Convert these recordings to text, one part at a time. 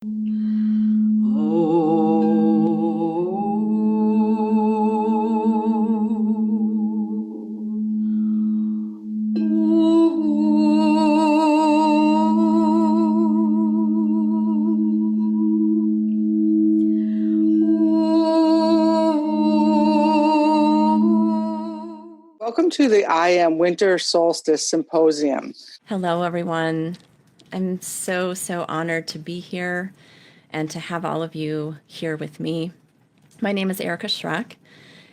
Welcome to the IAM Winter Solstice Symposium. Hello, everyone. I'm so honored to be here and to have all of you here with me. My name is Erika Schreck,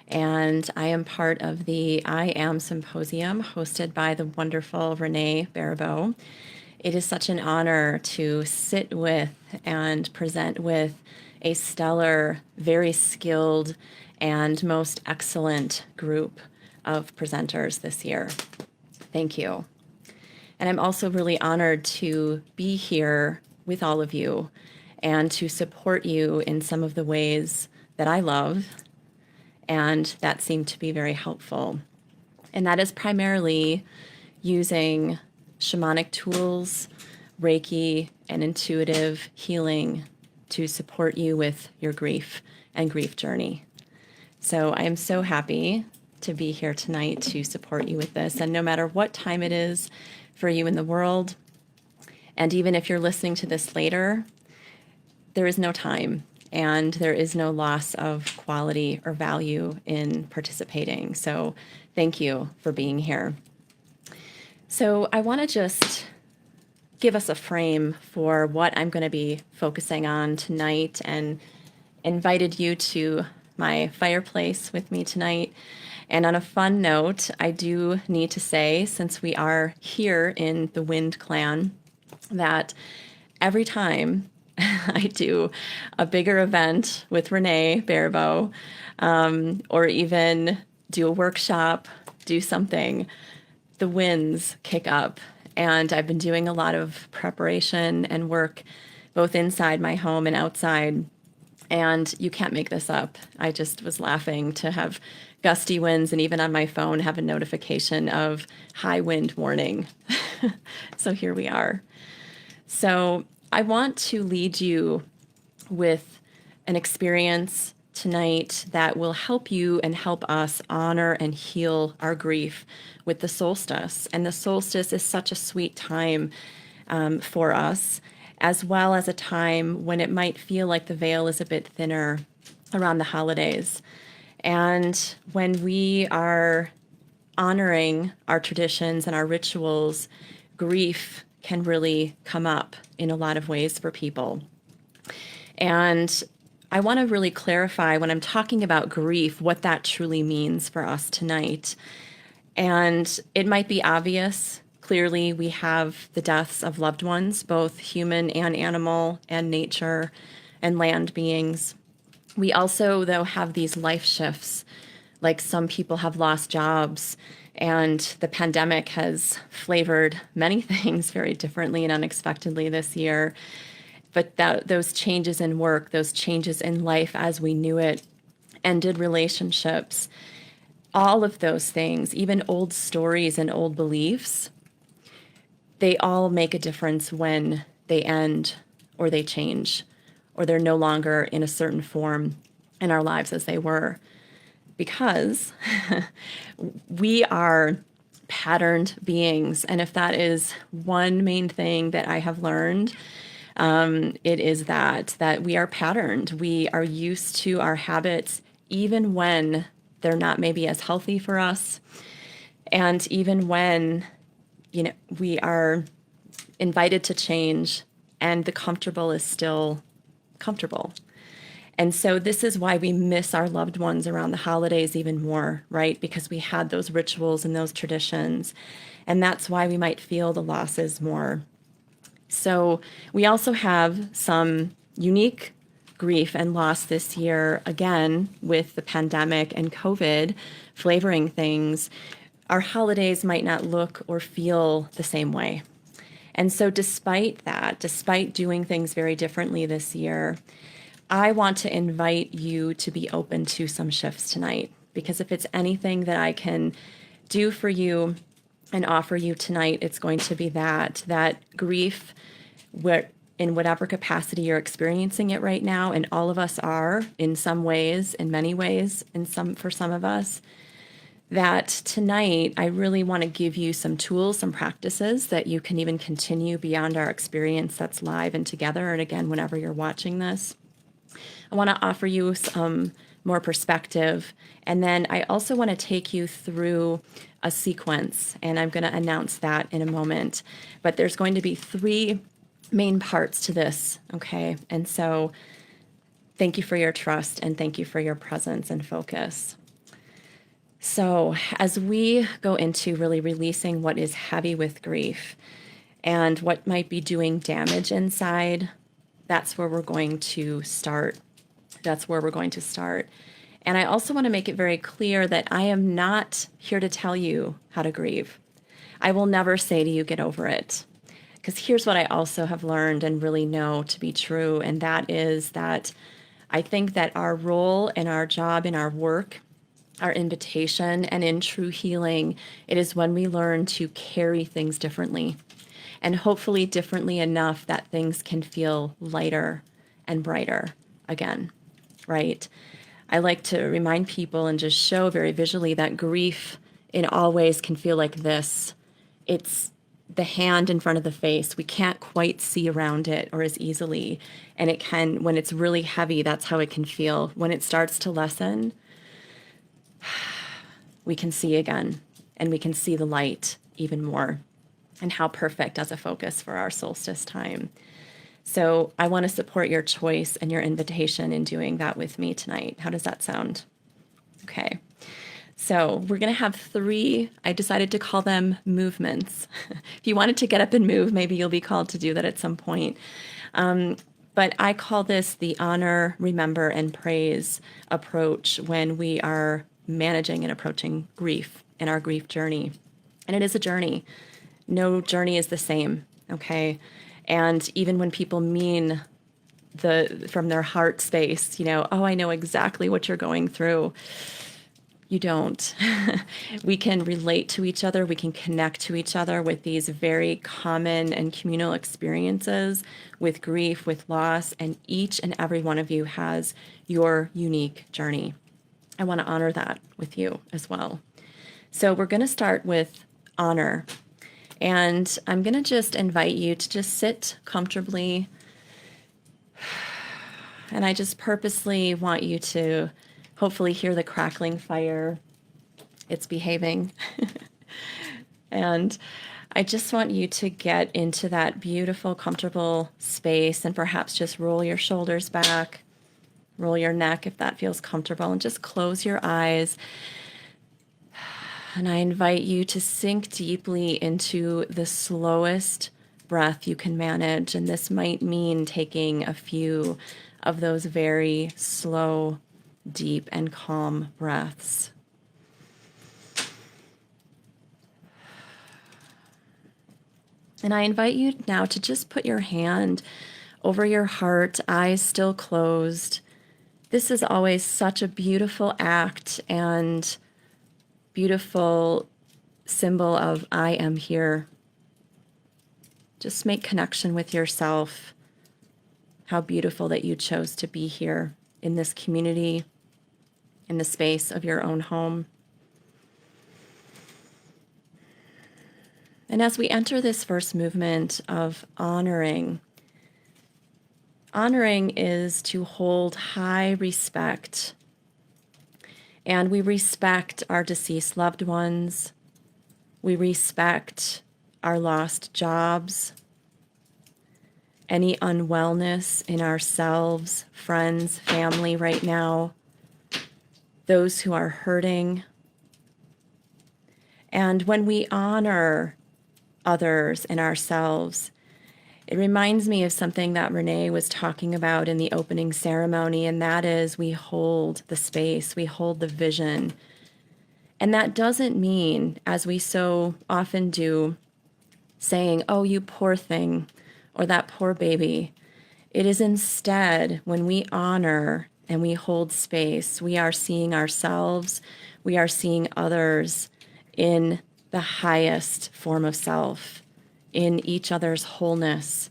and I am part of the IAM Symposium hosted by the wonderful Renee Baribeau. It is such an honor to sit with and present with a stellar, very skilled, and most excellent group of presenters this year. Thank you. And I'm also really honored to be here with all of you and to support you in some of the ways that I love and that seem to be very helpful. And that is primarily using shamanic tools, Reiki, and intuitive healing to support you with your grief and grief journey. So I am so happy to be here tonight to support you with this. And no matter what time it is for you in the world, and even if you're listening to this later, there is no time and there is no loss of quality or value in participating. So thank you for being here. So I want to just give us a frame for what I'm going to be focusing on tonight, and invited you to my fireplace with me tonight. And on a fun note, I do need to say, since we are here in the Wind Clan, that every time I do a bigger event with Renee Baribeau, or even do a workshop, do something, the winds kick up. And I've been doing a lot of preparation and work both inside my home and outside. And you can't make this up. I just was laughing to have gusty winds, and even on my phone have a notification of high wind warning. So here we are. So I want to lead you with an experience tonight that will help you and help us honor and heal our grief with the solstice. And the solstice is such a sweet time for us, as well as a time when it might feel like the veil is a bit thinner around the holidays. And when we are honoring our traditions and our rituals, grief can really come up in a lot of ways for people. And I want to really clarify, when I'm talking about grief, what that truly means for us tonight. And it might be obvious. Clearly, we have the deaths of loved ones, both human and animal and nature and land beings. We also, though, have these life shifts, like some people have lost jobs, and the pandemic has flavored many things very differently and unexpectedly this year. But those changes in work, those changes in life as we knew it, ended relationships, all of those things, even old stories and old beliefs, they all make a difference when they end or they change, or they're no longer in a certain form in our lives as they were. Because we are patterned beings. And if that is one main thing that I have learned, it is that we are patterned. We are used to our habits, even when they're not maybe as healthy for us. And even when, we are invited to change and the comfortable is still comfortable. And so this is why we miss our loved ones around the holidays even more, right? Because we had those rituals and those traditions. And that's why we might feel the losses more. So we also have some unique grief and loss this year, again, with the pandemic and COVID flavoring things. Our holidays might not look or feel the same way. And so despite that, despite doing things very differently this year, I want to invite you to be open to some shifts tonight, because if it's anything that I can do for you and offer you tonight, it's going to be that grief, in whatever capacity you're experiencing it right now, and all of us are in some ways, in many ways, for some of us, that tonight I really want to give you some tools, some practices that you can even continue beyond our experience that's live and together. And again, whenever you're watching this, I want to offer you some more perspective. And then I also want to take you through a sequence, and I'm going to announce that in a moment. But there's going to be 3 main parts to this, okay? And so thank you for your trust, and thank you for your presence and focus. So as we go into really releasing what is heavy with grief and what might be doing damage inside, that's where we're going to start. That's where we're going to start. And I also want to make it very clear that I am not here to tell you how to grieve. I will never say to you, get over it. Because here's what I also have learned and really know to be true, and that is that I think that our role and our job in our work, our invitation, and in true healing, it is when we learn to carry things differently, and hopefully differently enough that things can feel lighter and brighter again, right? I like to remind people and just show very visually that grief in all ways can feel like this. It's the hand in front of the face. We can't quite see around it or as easily. And it can, when it's really heavy, that's how it can feel. When it starts to lessen, we can see again, and we can see the light even more, and how perfect as a focus for our solstice time. So I want to support your choice and your invitation in doing that with me tonight. How does that sound? Okay. So we're going to have 3, I decided to call them movements. If you wanted to get up and move, maybe you'll be called to do that at some point. But I call this the honor, remember, and praise approach when we are managing and approaching grief in our grief journey. And it is a journey. No journey is the same, okay? And even when people mean from their heart space, oh, I know exactly what you're going through. You don't. We can relate to each other. We can connect to each other with these very common and communal experiences with grief, with loss, and each and every one of you has your unique journey. I want to honor that with you as well. So we're going to start with honor. And I'm going to just invite you to just sit comfortably. And I just purposely want you to hopefully hear the crackling fire. It's behaving. And I just want you to get into that beautiful, comfortable space, and perhaps just roll your shoulders back, roll your neck if that feels comfortable, and just close your eyes. And I invite you to sink deeply into the slowest breath you can manage. And this might mean taking a few of those very slow, deep, and calm breaths. And I invite you now to just put your hand over your heart, eyes still closed. This is always such a beautiful act and beautiful symbol of I am here. Just make connection with yourself. How beautiful that you chose to be here in this community, in the space of your own home. And as we enter this first movement of honoring is to hold high respect. And we respect our deceased loved ones. We respect our lost jobs, any unwellness in ourselves, friends, family right now, those who are hurting. And when we honor others and ourselves, it reminds me of something that Renee was talking about in the opening ceremony, and that is we hold the space, we hold the vision. And that doesn't mean, as we so often do, saying, oh, you poor thing, or that poor baby. It is instead when we honor and we hold space, we are seeing ourselves, we are seeing others in the highest form of self, in each other's wholeness,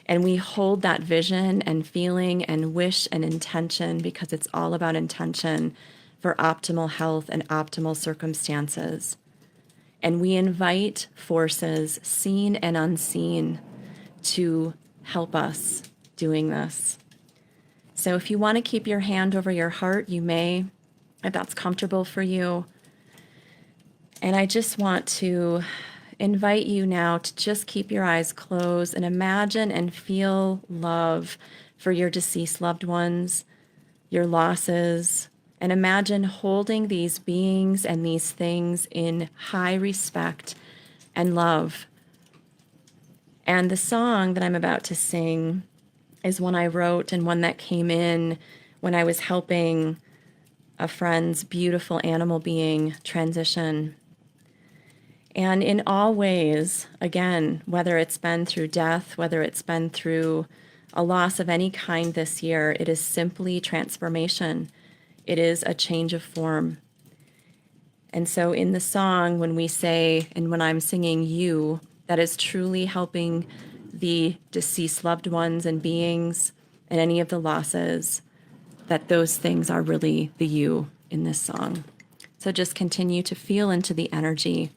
And we hold that vision and feeling and wish and intention, because it's all about intention, for optimal health and optimal circumstances. And we invite forces, seen and unseen, to help us doing this. So if you want to keep your hand over your heart, you may, if that's comfortable for you. And I just want to invite you now to just keep your eyes closed and imagine and feel love for your deceased loved ones, your losses, and imagine holding these beings and these things in high respect and love. And the song that I'm about to sing is one I wrote and one that came in when I was helping a friend's beautiful animal being transition. And in all ways, again, whether it's been through death, whether it's been through a loss of any kind this year, it is simply transformation. It is a change of form. And so in the song, when we say, and when I'm singing you, that is truly helping the deceased loved ones and beings and any of the losses, that those things are really the you in this song. So just continue to feel into the energy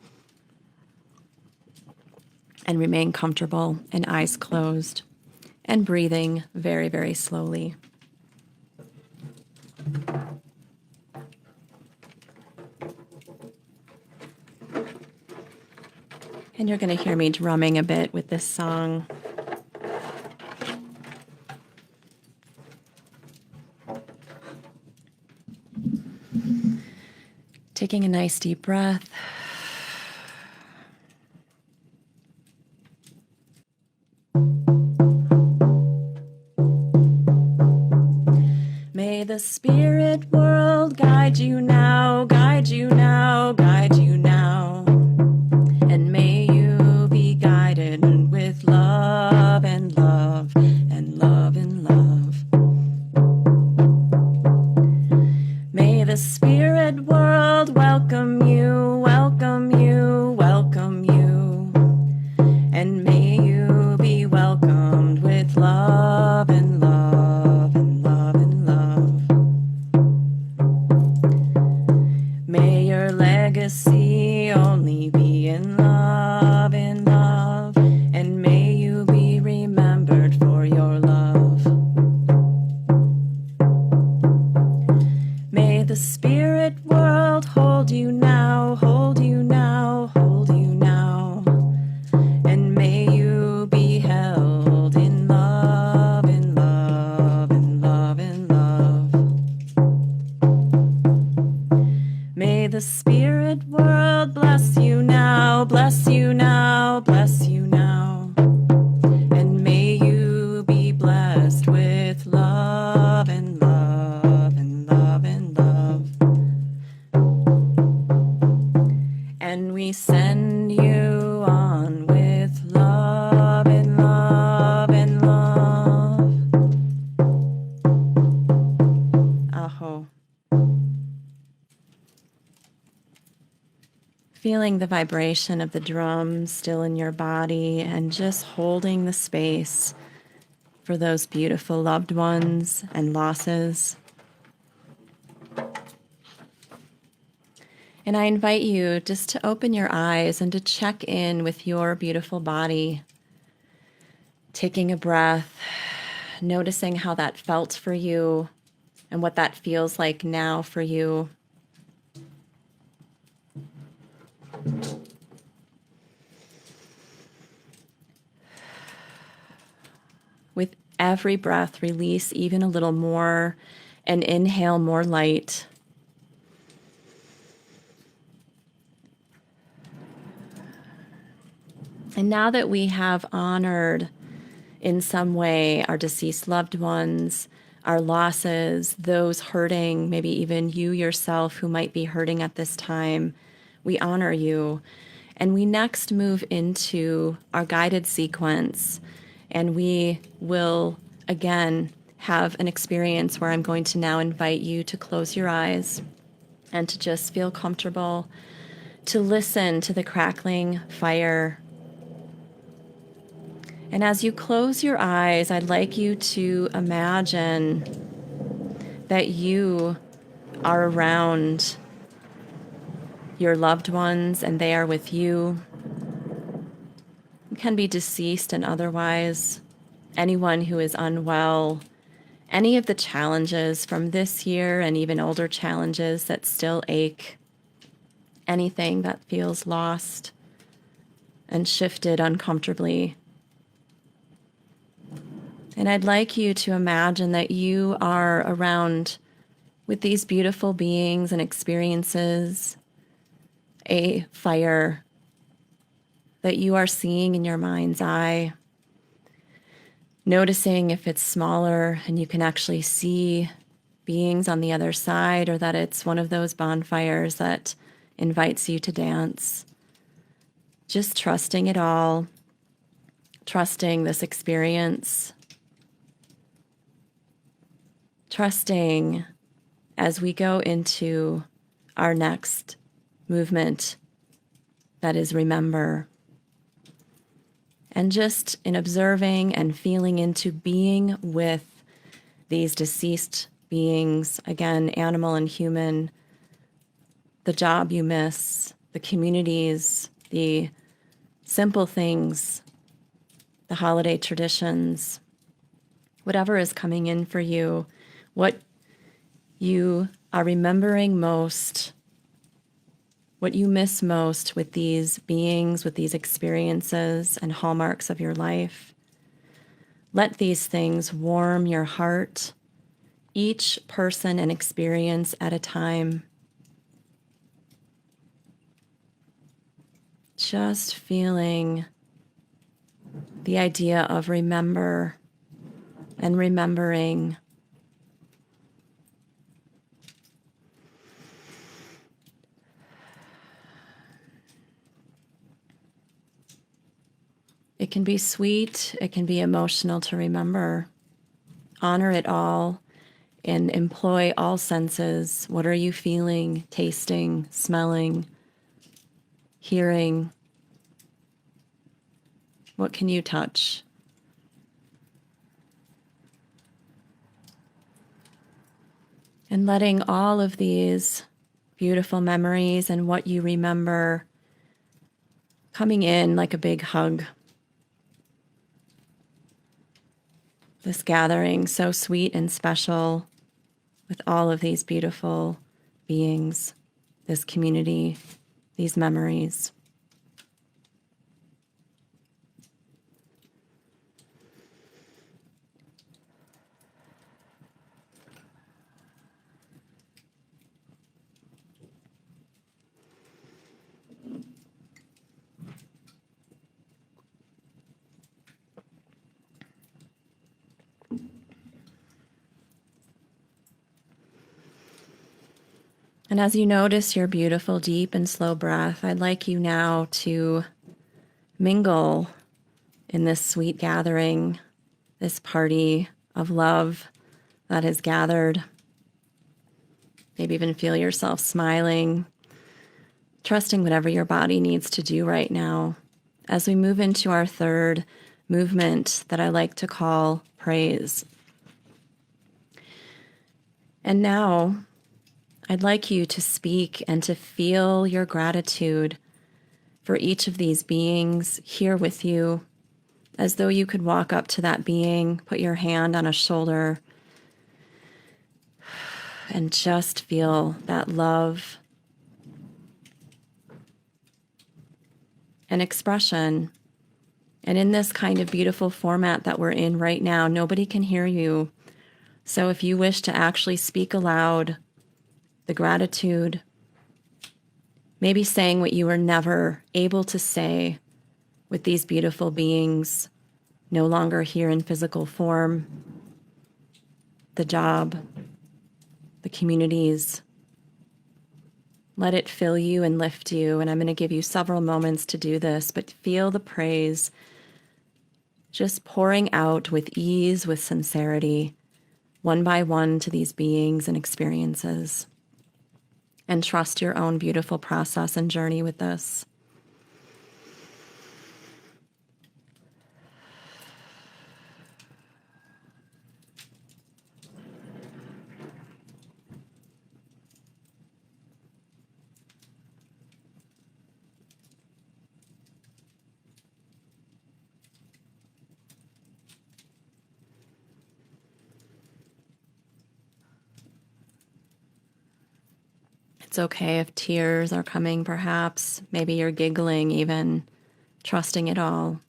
and remain comfortable and eyes closed and breathing very, very slowly. And you're going to hear me drumming a bit with this song. Taking a nice deep breath. May the spirit world guide you now, guide you now, guide you now. And may you be guided with love and love and love and love. May the spirit world welcome you, welcome you, welcome you. And may you be welcomed with love and love and love and love. May your legacy only be in love, and may you be remembered for your love. May the spirit world hold you now, hold you now, hold you now, and may you be held in love, in love, in love, in love. May the spirit world bless you now, bless you now, bless you now. And may you be blessed with love and love and love and love. And we send you on with love and love and love. Aho. Feeling the vibration of the drums still in your body and just holding the space for those beautiful loved ones and losses. And I invite you just to open your eyes and to check in with your beautiful body, taking a breath, noticing how that felt for you and what that feels like now for you. With every breath, release even a little more and inhale more light. And now that we have honored in some way our deceased loved ones, our losses, those hurting, maybe even you yourself who might be hurting at this time, we honor you. And we next move into our guided sequence. And we will, again, have an experience where I'm going to now invite you to close your eyes and to just feel comfortable, to listen to the crackling fire And as you close your eyes, I'd like you to imagine that you are around your loved ones and they are with you. It can be deceased and otherwise. Anyone who is unwell, any of the challenges from this year and even older challenges that still ache, anything that feels lost and shifted uncomfortably. And I'd like you to imagine that you are around with these beautiful beings and experiences, a fire that you are seeing in your mind's eye, noticing if it's smaller and you can actually see beings on the other side, or that it's one of those bonfires that invites you to dance. Just trusting it all, trusting this experience, trusting as we go into our next movement, that is remember. And just in observing and feeling into being with these deceased beings, again, animal and human, the job you miss, the communities, the simple things, the holiday traditions, whatever is coming in for you, what you are remembering most, what you miss most with these beings, with these experiences and hallmarks of your life. Let these things warm your heart, each person and experience at a time. Just feeling the idea of remember and remembering. It can be sweet, it can be emotional to remember. Honor it all and employ all senses. What are you feeling, tasting, smelling, hearing? What can you touch? And letting all of these beautiful memories and what you remember coming in like a big hug. This gathering so sweet and special with all of these beautiful beings, this community, these memories. And as you notice your beautiful, deep and slow breath, I'd like you now to mingle in this sweet gathering, this party of love that has gathered. Maybe even feel yourself smiling, trusting whatever your body needs to do right now. As we move into our third movement that I like to call praise. And now, I'd like you to speak and to feel your gratitude for each of these beings here with you, as though you could walk up to that being, put your hand on a shoulder, and just feel that love and expression. And in this kind of beautiful format that we're in right now, nobody can hear you. So if you wish to actually speak aloud the gratitude, maybe saying what you were never able to say with these beautiful beings, no longer here in physical form, the job, the communities. Let it fill you and lift you. And I'm going to give you several moments to do this, but feel the praise just pouring out with ease, with sincerity, one by one to these beings and experiences. And trust your own beautiful process and journey with this. It's okay if tears are coming, perhaps. Maybe you're giggling, even trusting it all.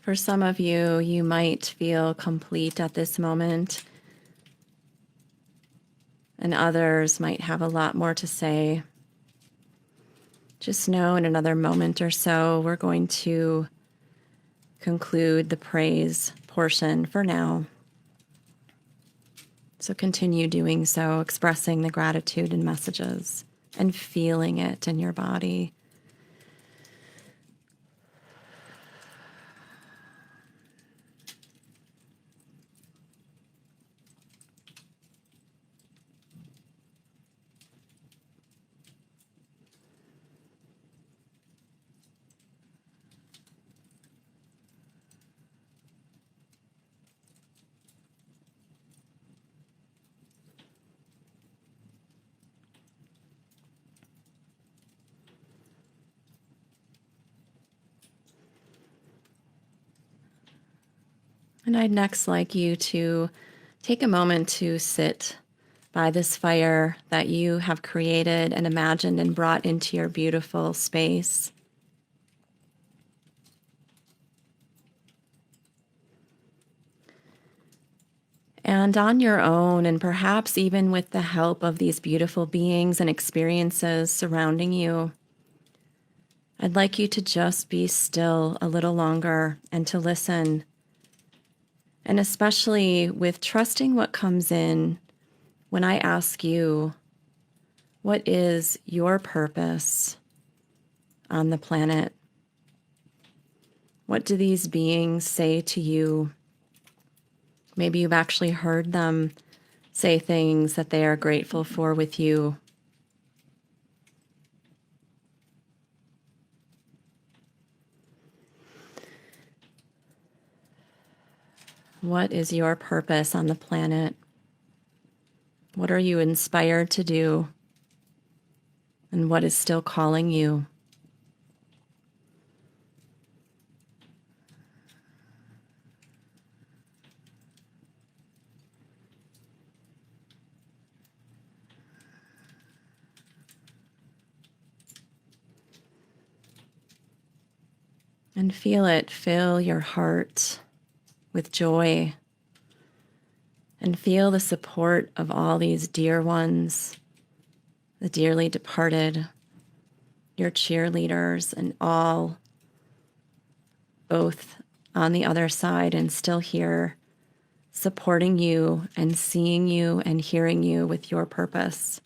For some of you, you might feel complete at this moment, and others might have a lot more to say. Just know in another moment or so, we're going to conclude the praise portion for now. So continue doing so, expressing the gratitude and messages and feeling it in your body. And I'd next like you to take a moment to sit by this fire that you have created and imagined and brought into your beautiful space. And on your own, and perhaps even with the help of these beautiful beings and experiences surrounding you, I'd like you to just be still a little longer and to listen. And especially with trusting what comes in when I ask you, what is your purpose on the planet? What do these beings say to you? Maybe you've actually heard them say things that they are grateful for with you. What is your purpose on the planet? What are you inspired to do? And what is still calling you? And feel it fill your heart with joy. And feel the support of all these dear ones, the dearly departed, your cheerleaders, and all, both on the other side and still here, supporting you and seeing you and hearing you with your purpose.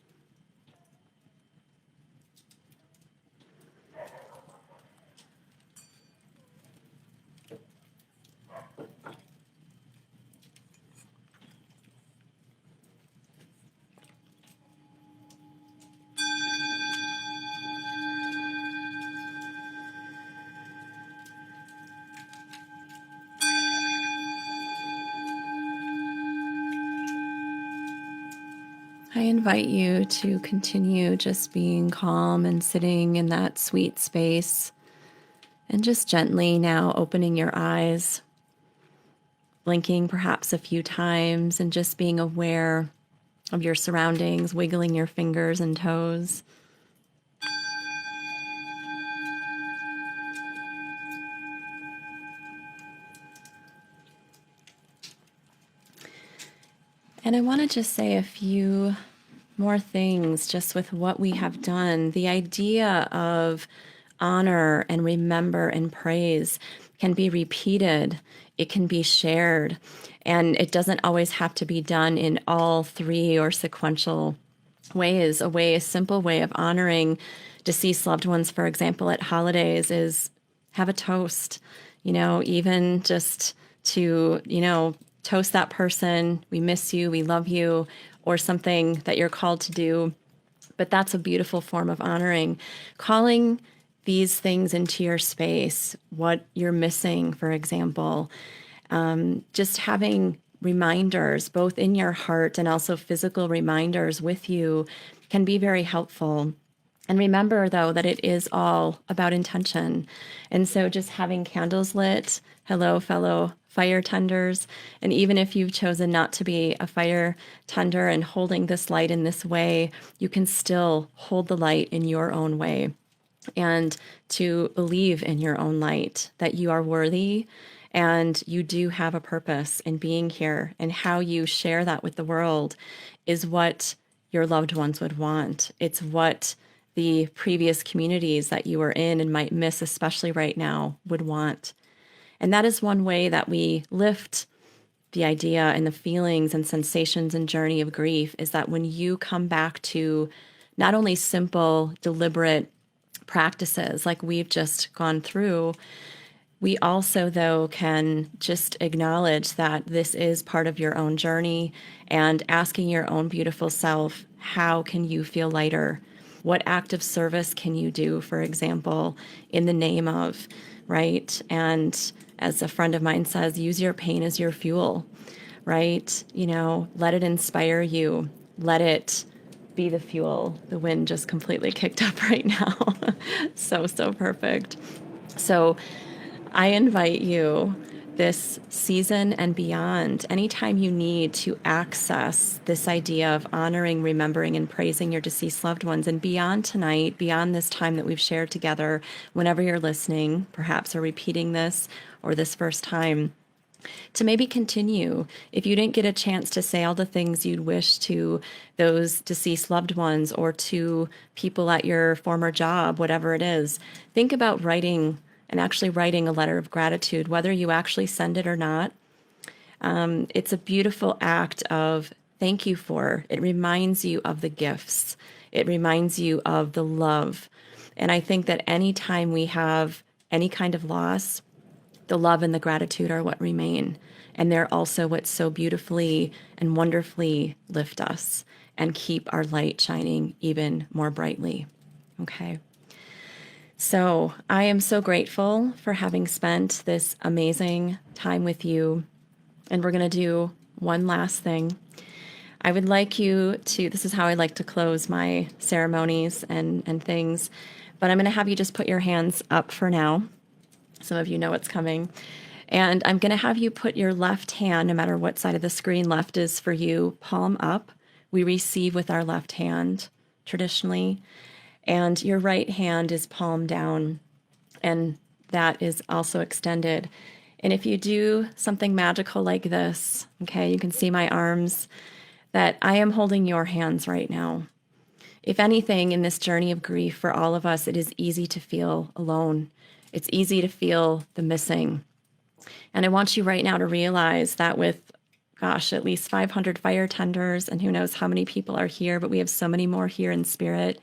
I invite you to continue just being calm and sitting in that sweet space, and just gently now opening your eyes, blinking perhaps a few times, and just being aware of your surroundings, wiggling your fingers and toes. And I want to just say a few more things just with what we have done. The idea of honor and remember and praise can be repeated, it can be shared, and it doesn't always have to be done in all three or sequential ways. A simple way of honoring deceased loved ones, for example, at holidays is have a toast, even just to, toast that person, we miss you, we love you, or something that you're called to do. But that's a beautiful form of honoring. Calling these things into your space, what you're missing, for example, just having reminders, both in your heart and also physical reminders with you, can be very helpful. And remember, though, that it is all about intention. And so just having candles lit, hello, fellow fire tenders. And even if you've chosen not to be a fire tender and holding this light in this way, you can still hold the light in your own way and to believe in your own light, that you are worthy and you do have a purpose in being here. And how you share that with the world is what your loved ones would want. It's what the previous communities that you were in and might miss, especially right now, would want. And that is one way that we lift the idea and the feelings and sensations and journey of grief, is that when you come back to not only simple, deliberate practices like we've just gone through, we also, though, can just acknowledge that this is part of your own journey and asking your own beautiful self, how can you feel lighter? What act of service can you do, for example, in the name of, right? And as a friend of mine says, use your pain as your fuel, right? Let it inspire you. Let it be the fuel. The wind just completely kicked up right now. So perfect. So I invite you this season and beyond, anytime you need to access this idea of honoring, remembering, and praising your deceased loved ones, and beyond tonight, beyond this time that we've shared together, whenever you're listening, perhaps, or repeating this or this first time, to maybe continue. If you didn't get a chance to say all the things you'd wish to those deceased loved ones or to people at your former job, whatever it is, think about writing a letter of gratitude, whether you actually send it or not. It's a beautiful act of thank you for. It reminds you of the gifts. It reminds you of the love. And I think that anytime we have any kind of loss, the love and the gratitude are what remain. And they're also what so beautifully and wonderfully lift us and keep our light shining even more brightly. Okay. So I am so grateful for having spent this amazing time with you. And we're going to do one last thing. I would like you to, this is how I like to close my ceremonies and things, but I'm going to have you just put your hands up for now. Some of you know what's coming. And I'm going to have you put your left hand, no matter what side of the screen left is for you, palm up. We receive with our left hand traditionally. And your right hand is palm down. And that is also extended. And if you do something magical like this, okay, you can see my arms, that I am holding your hands right now. If anything, in this journey of grief for all of us, it is easy to feel alone. It's easy to feel the missing. And I want you right now to realize that with, at least 500 fire tenders, and who knows how many people are here, but we have so many more here in spirit.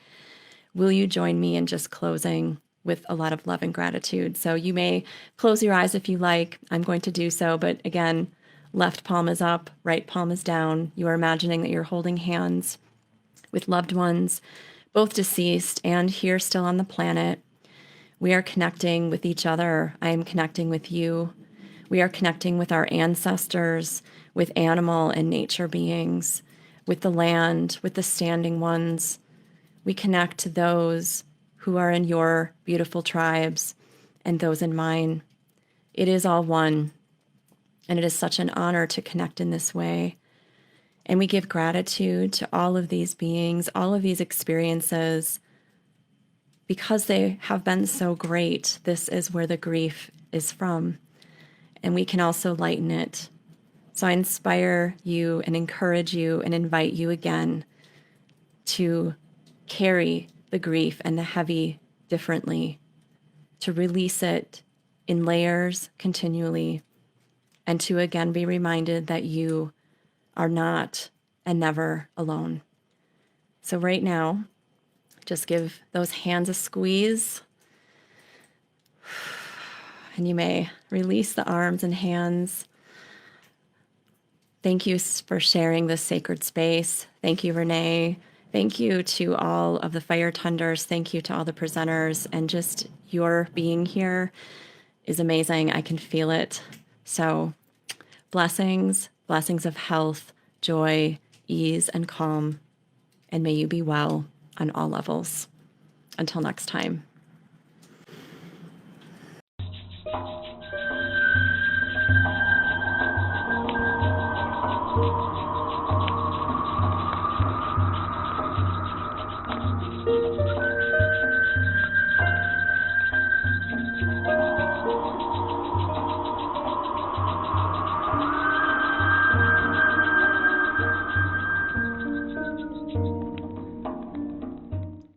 Will you join me in just closing with a lot of love and gratitude? So you may close your eyes if you like. I'm going to do so. But again, left palm is up, right palm is down. You are imagining that you're holding hands with loved ones, both deceased and here still on the planet. We are connecting with each other. I am connecting with you. We are connecting with our ancestors, with animal and nature beings, with the land, with the standing ones. We connect to those who are in your beautiful tribes and those in mine. It is all one, and it is such an honor to connect in this way. And we give gratitude to all of these beings, all of these experiences, because they have been so great. This is where the grief is from, and we can also lighten it. So I inspire you and encourage you and invite you again to carry the grief and the heavy differently, to release it in layers continually, and to again be reminded that you are not and never alone. So right now, just give those hands a squeeze, and you may release the arms and hands. Thank you for sharing this sacred space. Thank you, Renee. Thank you to all of the fire tenders. Thank you to all the presenters. And just your being here is amazing. I can feel it. So, blessings, blessings of health, joy, ease, and calm. And may you be well on all levels. Until next time.